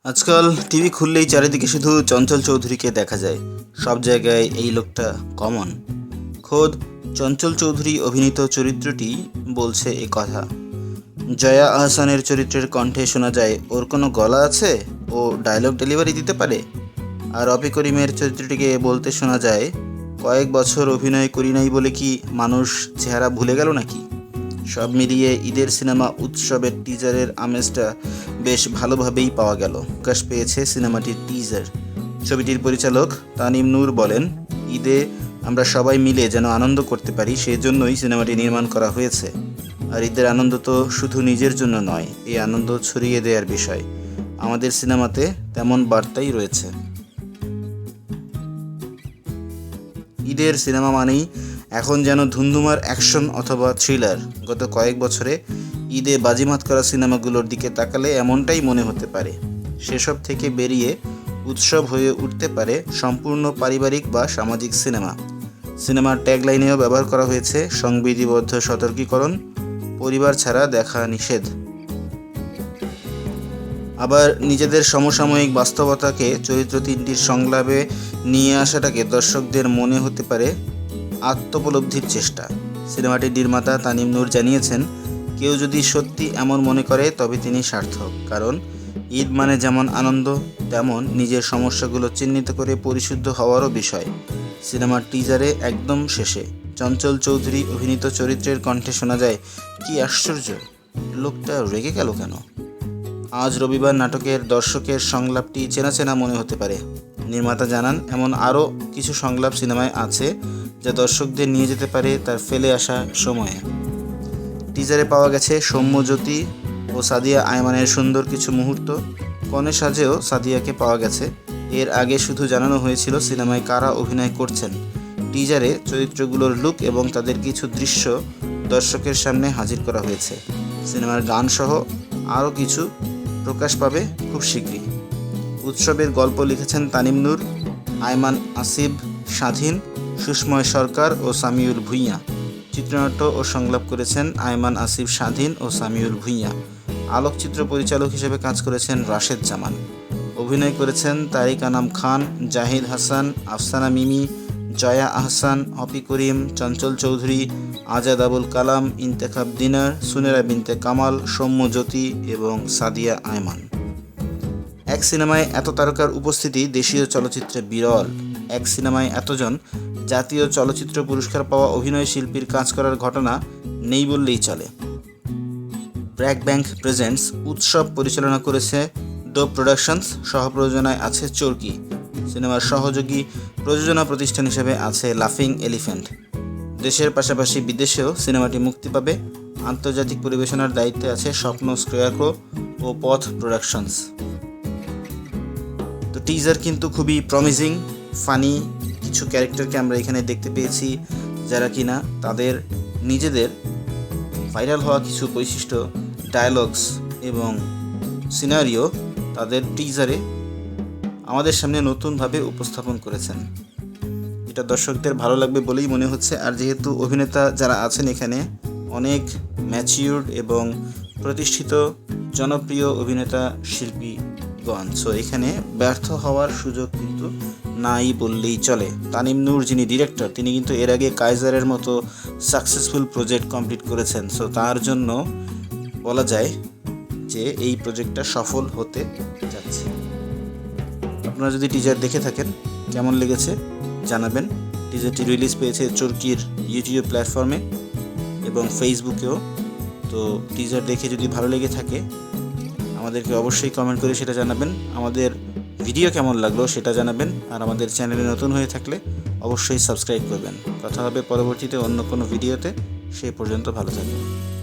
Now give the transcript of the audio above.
আজকাল টিভি খুললেই চারিদিকে শুধু চঞ্চল চৌধুরীকে দেখা যায়। সব জায়গায় এই লোকটা কমন। খোদ চঞ্চল চৌধুরী অভিনীত চরিত্রটি বলছে এ কথা। জয়া আহসানের চরিত্রের কণ্ঠে শোনা যায় ওর কোনো গলা আছে, ও ডায়লগ ডেলিভারি দিতে পারে। আর রফি করিমের চরিত্রটিকে বলতে শোনা যায়, কয়েক বছর অভিনয় করি নাই বলে কি মানুষ চেহারা ভুলে গেল নাকি। সব মিলিয়ে ঈদের সিনেমা উৎসবের টিজারের আমেজটা বেশ ভালোভাবেই পাওয়া গেল। প্রকাশ পেয়েছে সিনেমাটির টিজার। ছবিটির পরিচালক তানিম নূর বলেন, ঈদে আমরা সবাই মিলে যেন আনন্দ করতে পারি সেই জন্যই সিনেমাটি নির্মাণ করা হয়েছে। আর ঈদের আনন্দ তো শুধু নিজের জন্য নয়, এই আনন্দ ছড়িয়ে দেওয়ার বিষয়। আমাদের সিনেমাতে তেমন বার্তাই রয়েছে। ঈদের সিনেমা মানেই এখন যেন ধুন্ধুমার অ্যাকশন অথবা থ্রিলার। গত কয়েক বছরে ঈদে বাজিমাত করা সিনেমাগুলোর দিকে তাকালে এমনটাই মনে হতে পারে। সেসব থেকে বেরিয়ে উৎসব হয়ে উঠতে পারে সম্পূর্ণ পারিবারিক বা সামাজিক সিনেমা। সিনেমার ট্যাগলাইনেও ব্যবহার করা হয়েছে সংবিধিবদ্ধ সতর্কীকরণ, পরিবার ছাড়া দেখা নিষেধ। আবার নিজেদের সমসাময়িক বাস্তবতাকে চরিত্র তিনটির সংলাপে নিয়ে আসাটাকে দর্শকদের মনে হতে পারে আত্মোপলব্ধির চেষ্টা। সিনেমাটির নির্মাতা তানিম নূর জানিয়েছেন, কেউ যদি সত্যি এমন মনে করে তবে তিনি সার্থক। কারণ ঈদ মানে যেমন আনন্দ, তেমন নিজের সমস্যাগুলো চিহ্নিত করে পরিশুদ্ধ হওয়ারও বিষয়। সিনেমার টিজারে একদম শেষে চঞ্চল চৌধুরী অভিনীত চরিত্রের কণ্ঠে শোনা যায়, কি আশ্চর্য, লোকটা রেগে গেল কেন। আজ রবিবার নাটকের দর্শকের সংলাপটি চেনা চেনা মনে হতে পারে। নির্মাতা জানান, এমন আরও কিছু সংলাপ সিনেমায় আছে যা দর্শকদের নিয়ে যেতে পারে তার ফেলে আসা সময়ে। টিজারে পাওয়া গেছে সৌম্যজ্যোতি ও সাদিয়া আয়মানের সুন্দর কিছু মুহূর্ত। কনে সাজেও সাদিয়াকে পাওয়া গেছে। এর আগে শুধু জানানো হয়েছিল সিনেমায় কারা অভিনয় করছেন। টিজারে চরিত্রগুলোর লুক এবং তাদের কিছু দৃশ্য দর্শকের সামনে হাজির করা হয়েছে। সিনেমার গানসহ আরও কিছু প্রকাশ পাবে খুব শীঘ্রই। উৎসবের গল্প লিখেছেন তানিম নূর, আয়মান আসিফ স্বাধীন, সুস্ময় সরকার ও সামিউল ভূঁইয়া। চিত্রনাট্য ও সংলাপ করেছেন আয়মান আসিফ স্বাধীন ও সামিউল ভূঁইয়া। আলোকচিত্র পরিচালক হিসেবে কাজ করেছেন রাশেদ জামান। অভিনয় করেছেন তারিক আনাম খান, জাহিদ হাসান, আফসানা মিমি, জয়া আহসান, রফি করিম, চঞ্চল চৌধুরী, আজাদ আবুল কালাম, ইন্তেখাব দিনার, সুনেরা বিনতে কামাল, সৌম্যজ্যোতি এবং সাদিয়া আয়মান। এক সিনেমায় এত তারকার উপস্থিতি দেশীয় চলচ্চিত্রে বিরল। এক সিনেমায় এতজন জাতীয় চলচ্চিত্র পুরস্কার পাওয়া অভিনয় শিল্পীর কাজ করার ঘটনা নেই বললেই চলে। ব্র্যাক ব্যাংক প্রেজেন্টস উৎসব পরিচালনা করেছে ডোপ প্রোডাকশনস, সহ-প্রযোজনায় আছে চরকি। সিনেমার সহযোগী প্রযোজনা প্রতিষ্ঠান হিসেবে আছে লাফিং এলিফ্যান্ট। দেশের পাশাপাশি বিদেশেও সিনেমাটি মুক্তি পাবে। আন্তর্জাতিক পরিবেশনার দায়িত্বে আছে স্বপ্ন স্ক্রেয়ারক্রো ও পথ প্রোডাকশনস। তো টিজার কিন্তু খুবই প্রমিজিং, ফানি কিছু ক্যারেক্টারকে আমরা এখানে দেখতে পেয়েছি, যারা কিনা তাদের নিজেদের ভাইরাল হওয়া কিছু বৈশিষ্ট্য, ডায়ালগস এবং সিনারিও তাদের টিজারে আমাদের সামনে নতুনভাবে উপস্থাপন করেছেন। এটা দর্শকদের ভালো লাগবে বলেই মনে হচ্ছে। আর যেহেতু অভিনেতা যারা আছেন এখানে অনেক ম্যাচিউরড এবং প্রতিষ্ঠিত জনপ্রিয় অভিনেতা শিল্পীগণ, সো এখানে ব্যর্থ হওয়ার সুযোগ কিন্তু নাই বললেই চলে। তানিম নূর যিনি ডিরেক্টর, তিনি কিন্তু এর আগে কাইজারের মতো সাকসেসফুল প্রজেক্ট কমপ্লিট করেছেন। সো তার জন্য বলা যায় যে এই প্রজেক্টটা সফল হতে যাচ্ছে। আপনারা যদি টিজার দেখে থাকেন কেমন লেগেছে জানাবেন। টিজারটি রিলিজ পেয়েছে চরকির ইউটিউব প্ল্যাটফর্মে এবং ফেসবুকেও। তো টিজার দেখে যদি ভালো লেগে থাকে আমাদেরকে অবশ্যই কমেন্ট করে সেটা জানাবেন। আমাদের ভিডিও কেমন লাগলো সেটা জানাবেন। আর আমাদের চ্যানেলে নতুন হয়ে থাকলে অবশ্যই সাবস্ক্রাইব করবেন। কথা হবে পরবর্তীতে অন্য কোনো ভিডিওতে। সেই পর্যন্ত ভালো থাকবেন।